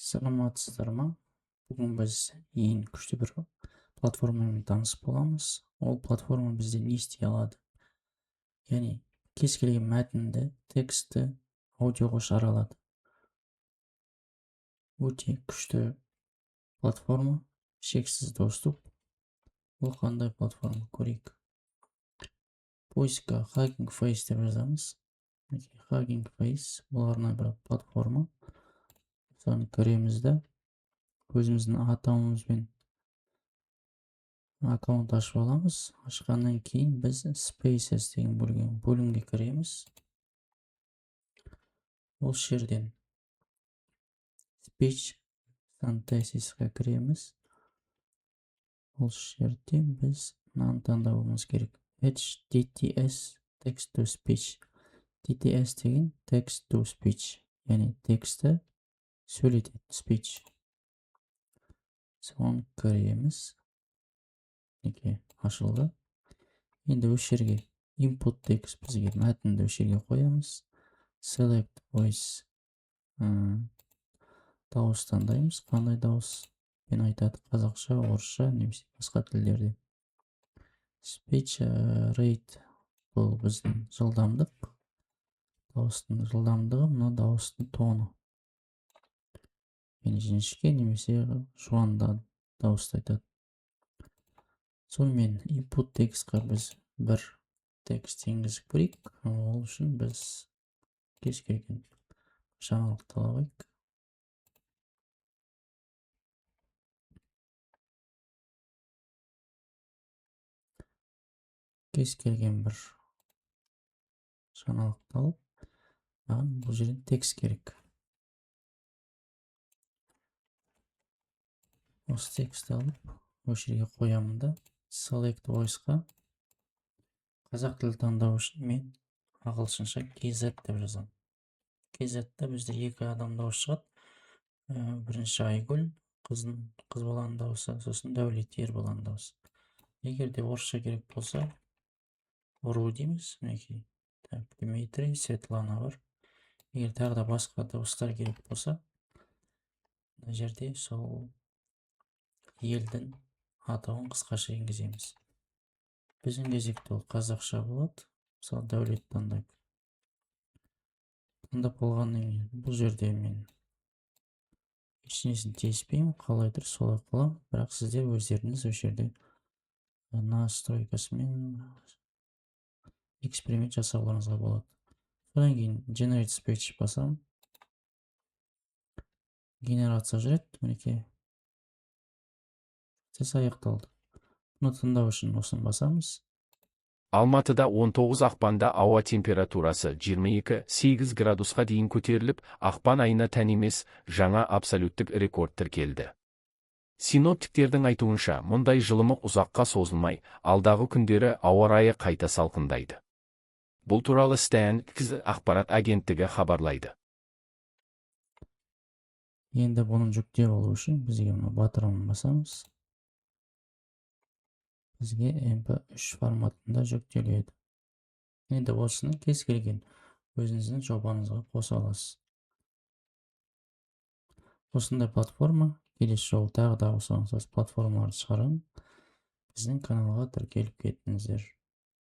Саламатсыздар ма? Бүгін біз ең күшті бір платформамен танысып боламыз. Ол платформа бізде не істей алады? Яғни кез келген мәтінді, текстті аудиоға шығара алады. Өте күшті платформа, шексіз доступ. Бұл қандай платформа, көрейік. Поискқа Hugging Face деп жазамыз. Hugging Face бұл арнайы бір платформа. Соны көреміз де өзіміздің атауымызбен аккаунт ашып аламыз. Ашқаннан кейін біз Spaces деген бөлімге кіреміз. Ол жерден Speech Synthesis'қа кіреміз. Ол жерден біз мынаны таңдауымыз керек. HTTS Text to Speech. TTS деген Text to Speech. Яғни тексті сөйлетеді, speech. Соны көреміз. Ашылды. Енді осы жерге input text бізге мәтінді осы жерге қоямыз. Select voice дауыс таңдаймыз. Қандай дауыс пен айтады? Қазақша, орысша, немесе басқа тілдерде. Speech rate бұл біздің жылдамдық. Дауыстың жылдамдығы, мына дауыстың тоны. Яғни жіңішке немесе жуанда дауысты айтады. Сонымен input текстқа біз бір текст енгізіп көрейік. Ол үшін біз кез келген жаңалықты алайық. Кез келген бір жаңалықты алып, маған бұл жерден текст керек. Осы тексті алып, осы жерге қоямын да, Select Voice-қа қазақ тілі таңдау үшін мен ағылшынша KZ деп жазамын. KZ-та бізде екі адам дауыс шығады. Бірінші Айгүл, қыз баланың дауысы, сосын Дәулет ер баланың дауысы. Егер де орысша керек болса, ұру дейміз. Дмитрий, Светлана бар. Егер тағы да басқа дауыстар керек болса, мына жерде сол елдің атауын қысқаша енгіземіз. Біздің кезекте ол қазақша болады. Мысалы Дәулет таңдайық. Таңдап болғаннан кейін бұл жерде мен ешнесін тиіспеймін, қалайдыр солай қыламын. Бірақ сіздер өздеріңіз осы жерде настройкасымен эксперимент жасауларыңызға болады. Содан кейін Generate Speech басамын. Генерация жүреді. Мінекей. Процесс аяқталды. Бұны тыңдау үшін осыны басамыз. Алматыда 19 ақпанда ауа температурасы 22-8 градусқа дейін көтеріліп, ақпан айына тән емес жаңа абсолюттік рекорд тіркелді. Синоптиктердің айтуынша, мұндай жылымық ұзаққа созылмай, алдағы күндері ауа райы қайта салқындайды. Бұл туралы Stan.kz ақпарат агенттігі хабарлайды. Енді бұның жүктеп алу үшін бізге мына батырын басамыз. Бізге MP3 форматында жүктеледі. Енді осыны кез келген өзіңіздің жобаңызға қоса аласыз. Осындай платформа, келесі жолы тағы да осы платформаларды шығарамын. Біздің каналға тіркеліп кетіңіздер.